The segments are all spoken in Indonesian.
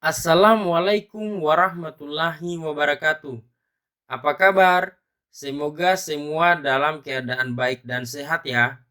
Assalamualaikum warahmatullahi wabarakatuh. Apa kabar? Semoga semua dalam keadaan baik dan sehat ya.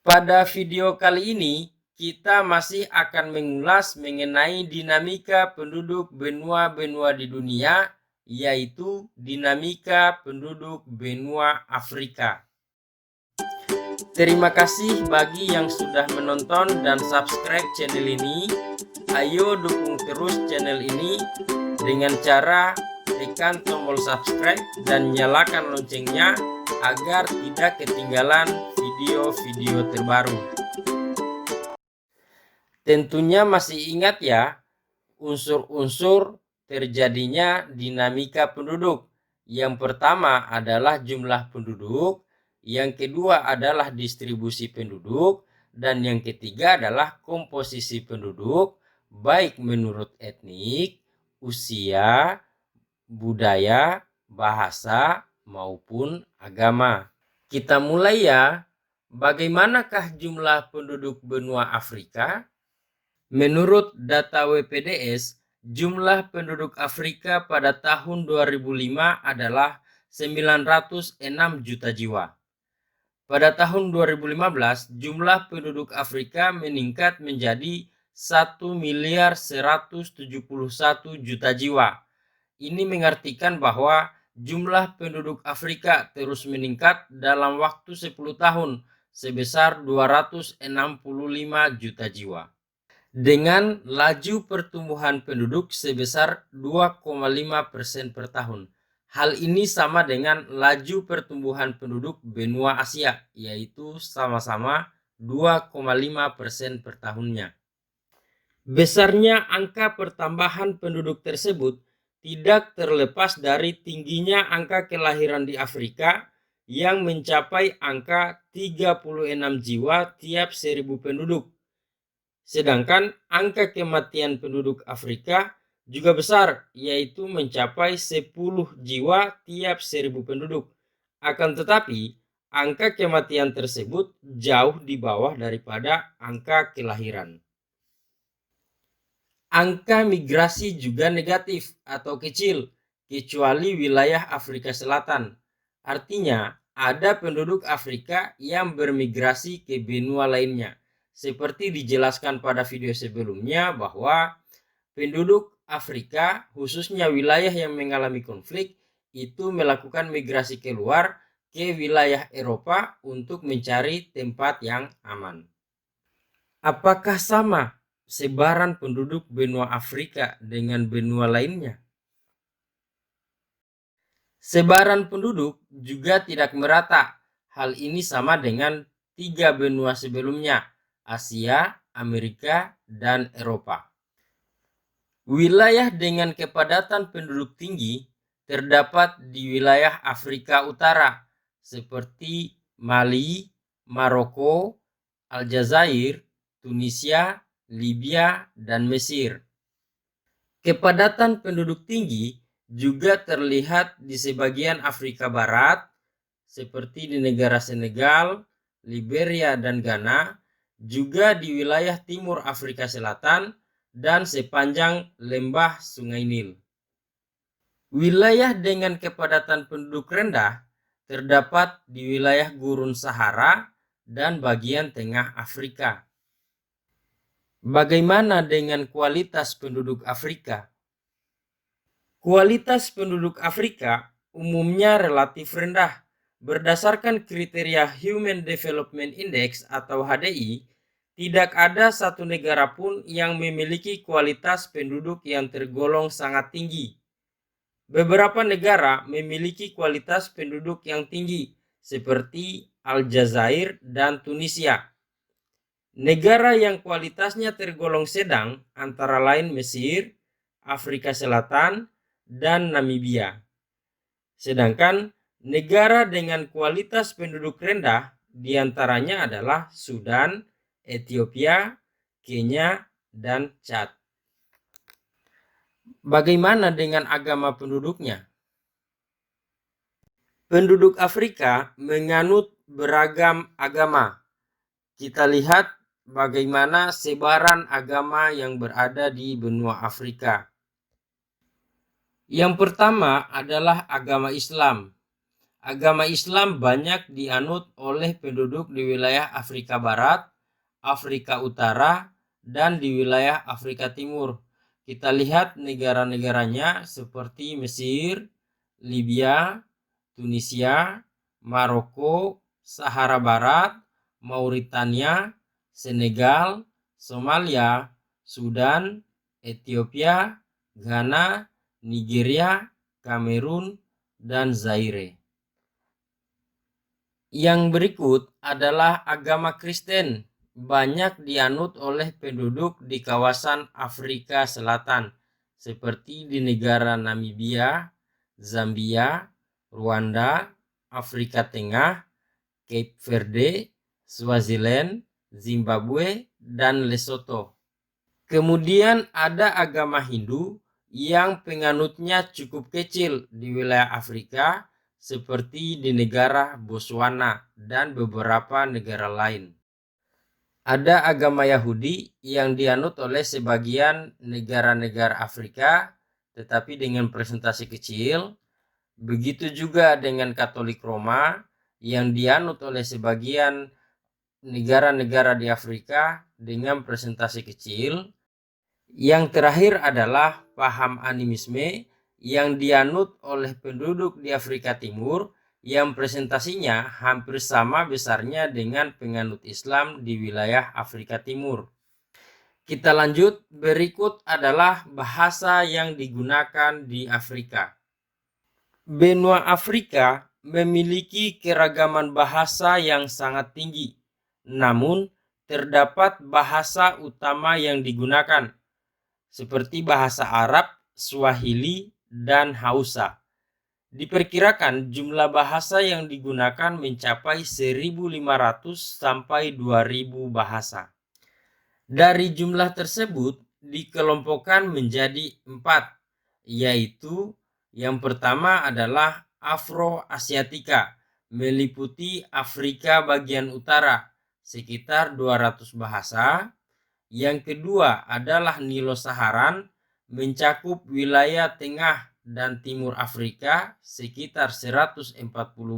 Pada video kali ini, kita masih akan mengulas mengenai dinamika penduduk benua-benua di dunia, yaitu dinamika penduduk benua Afrika. Terima kasih bagi yang sudah menonton dan subscribe channel ini. Ayo dukung terus channel ini dengan cara tekan tombol subscribe dan nyalakan loncengnya agar tidak ketinggalan video-video terbaru. Tentunya masih ingat ya unsur-unsur terjadinya dinamika penduduk. Yang pertama adalah jumlah penduduk, yang kedua adalah distribusi penduduk, dan yang ketiga adalah komposisi penduduk, baik menurut etnik, usia, budaya, bahasa, maupun agama. Kita mulai ya. Bagaimanakah jumlah penduduk benua Afrika? Menurut data WPDS, jumlah penduduk Afrika pada tahun 2005 adalah 906 juta jiwa. Pada tahun 2015, jumlah penduduk Afrika meningkat menjadi 1.171 juta jiwa. Ini mengartikan bahwa jumlah penduduk Afrika terus meningkat dalam waktu 10 tahun sebesar 265 juta jiwa. Dengan laju pertumbuhan penduduk sebesar 2,5% per tahun. Hal ini sama dengan laju pertumbuhan penduduk benua Asia, yaitu sama-sama 2,5% per tahunnya. Besarnya angka pertambahan penduduk tersebut tidak terlepas dari tingginya angka kelahiran di Afrika yang mencapai angka 36 jiwa tiap 1000 penduduk. Sedangkan angka kematian penduduk Afrika juga besar, yaitu mencapai 10 jiwa tiap 1000 penduduk. Akan tetapi, angka kematian tersebut jauh di bawah daripada angka kelahiran. Angka migrasi juga negatif atau kecil, kecuali wilayah Afrika Selatan. Artinya, ada penduduk Afrika yang bermigrasi ke benua lainnya. Seperti dijelaskan pada video sebelumnya bahwa penduduk Afrika, khususnya wilayah yang mengalami konflik, itu melakukan migrasi keluar ke wilayah Eropa untuk mencari tempat yang aman. Apakah sama sebaran penduduk benua Afrika dengan benua lainnya? Sebaran penduduk juga tidak merata. Hal ini sama dengan 3 benua sebelumnya, Asia, Amerika, dan Eropa. Wilayah dengan kepadatan penduduk tinggi terdapat di wilayah Afrika Utara, seperti Mali, Maroko, Aljazair, Tunisia, Libya, dan Mesir. Kepadatan penduduk tinggi juga terlihat di sebagian Afrika Barat, seperti di negara Senegal, Liberia, dan Ghana, juga di wilayah timur Afrika Selatan, dan sepanjang lembah Sungai Nil. Wilayah dengan kepadatan penduduk rendah terdapat di wilayah Gurun Sahara dan bagian tengah Afrika. Bagaimana dengan kualitas penduduk Afrika? Kualitas penduduk Afrika umumnya relatif rendah. Berdasarkan kriteria Human Development Index atau HDI, tidak ada satu negara pun yang memiliki kualitas penduduk yang tergolong sangat tinggi. Beberapa negara memiliki kualitas penduduk yang tinggi, seperti Aljazair dan Tunisia. Negara yang kualitasnya tergolong sedang antara lain Mesir, Afrika Selatan, dan Namibia. Sedangkan negara dengan kualitas penduduk rendah diantaranya adalah Sudan, Ethiopia, Kenya, dan Chad. Bagaimana dengan agama penduduknya? Penduduk Afrika menganut beragam agama. Kita lihat bagaimana sebaran agama yang berada di benua Afrika. Yang pertama adalah agama Islam. Agama Islam banyak dianut oleh penduduk di wilayah Afrika Barat, Afrika Utara, dan di wilayah Afrika Timur. Kita lihat negara-negaranya seperti Mesir, Libya, Tunisia, Maroko, Sahara Barat, Mauritania, Senegal, Somalia, Sudan, Ethiopia, Ghana, Nigeria, Kamerun, dan Zaire. Yang berikut adalah agama Kristen, banyak dianut oleh penduduk di kawasan Afrika Selatan, seperti di negara Namibia, Zambia, Rwanda, Afrika Tengah, Cape Verde, Swaziland, Zimbabwe, dan Lesotho. Kemudian ada agama Hindu yang penganutnya cukup kecil di wilayah Afrika, seperti di negara Botswana dan beberapa negara lain. Ada agama Yahudi yang dianut oleh sebagian negara-negara Afrika, tetapi dengan presentasi kecil. Begitu juga dengan Katolik Roma yang dianut oleh sebagian negara-negara di Afrika dengan presentasi kecil. Yang terakhir adalah paham animisme yang dianut oleh penduduk di Afrika Timur yang presentasinya hampir sama besarnya dengan penganut Islam di wilayah Afrika Timur. Kita lanjut, berikut adalah bahasa yang digunakan di Afrika. Benua Afrika memiliki keragaman bahasa yang sangat tinggi, namun terdapat bahasa utama yang digunakan, seperti bahasa Arab, Swahili, dan Hausa. Diperkirakan jumlah bahasa yang digunakan mencapai 1.500 sampai 2.000 bahasa. Dari jumlah tersebut dikelompokkan menjadi 4, yaitu yang pertama adalah Afro-Asiatika, meliputi Afrika bagian utara, sekitar 200 bahasa. Yang kedua adalah Nilo-Saharan, mencakup wilayah tengah dan timur Afrika, sekitar 140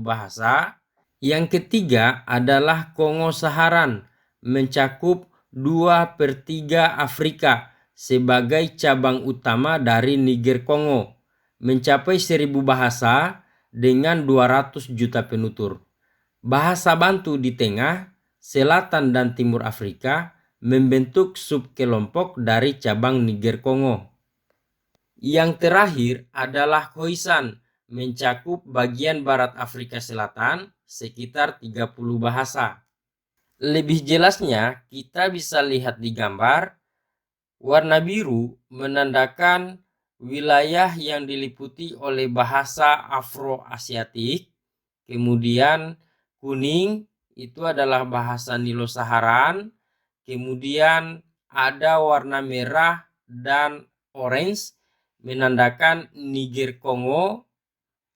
bahasa. Yang ketiga adalah Kongo-Saharan, mencakup 2/3 Afrika sebagai cabang utama dari Niger Kongo, mencapai 1.000 bahasa dengan 200 juta penutur. Bahasa Bantu di tengah, selatan, dan timur Afrika membentuk subkelompok dari cabang Niger Kongo. Yang terakhir adalah Khoisan, mencakup bagian barat Afrika Selatan, sekitar 30 bahasa. Lebih jelasnya, kita bisa lihat di gambar. Warna biru menandakan wilayah yang diliputi oleh bahasa Afro-Asiatik. Kemudian kuning itu adalah bahasa Nilo-Saharan. Kemudian ada warna merah dan orange menandakan Niger Kongo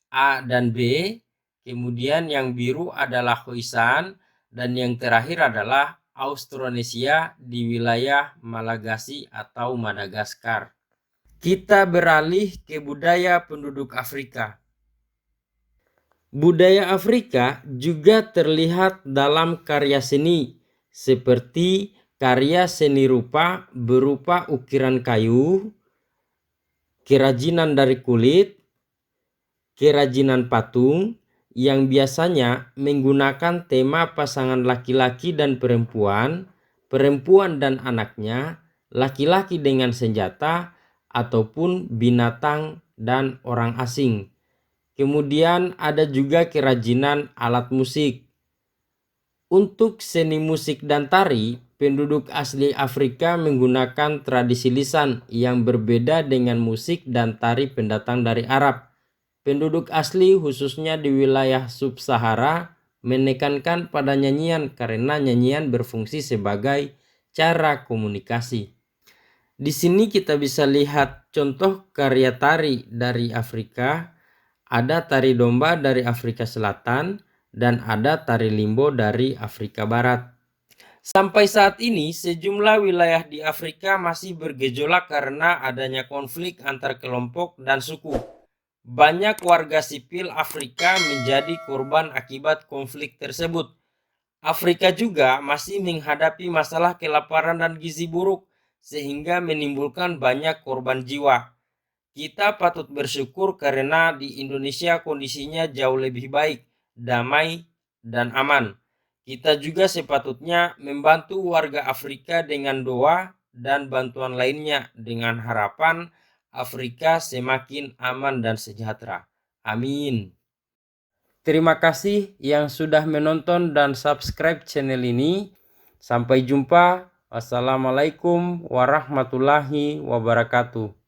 A dan B. Kemudian yang biru adalah Khoisan, dan yang terakhir adalah Austronesia di wilayah Malagasy atau Madagaskar. Kita beralih ke budaya penduduk Afrika. Budaya Afrika juga terlihat dalam karya seni, seperti karya seni rupa berupa ukiran kayu, kerajinan dari kulit, kerajinan patung yang biasanya menggunakan tema pasangan laki-laki dan perempuan, perempuan dan anaknya, laki-laki dengan senjata, ataupun binatang dan orang asing. Kemudian ada juga kerajinan alat musik. Untuk seni musik dan tari, penduduk asli Afrika menggunakan tradisi lisan yang berbeda dengan musik dan tari pendatang dari Arab. Penduduk asli khususnya di wilayah sub-Sahara menekankan pada nyanyian karena nyanyian berfungsi sebagai cara komunikasi. Di sini kita bisa lihat contoh karya tari dari Afrika. Ada tari domba dari Afrika Selatan dan ada tari limbo dari Afrika Barat. Sampai saat ini, sejumlah wilayah di Afrika masih bergejolak karena adanya konflik antar kelompok dan suku. Banyak warga sipil Afrika menjadi korban akibat konflik tersebut. Afrika juga masih menghadapi masalah kelaparan dan gizi buruk, sehingga menimbulkan banyak korban jiwa. Kita patut bersyukur karena di Indonesia kondisinya jauh lebih baik, damai, dan aman. Kita juga sepatutnya membantu warga Afrika dengan doa dan bantuan lainnya dengan harapan Afrika semakin aman dan sejahtera. Amin. Terima kasih yang sudah menonton dan subscribe channel ini. Sampai jumpa. Wassalamualaikum warahmatullahi wabarakatuh.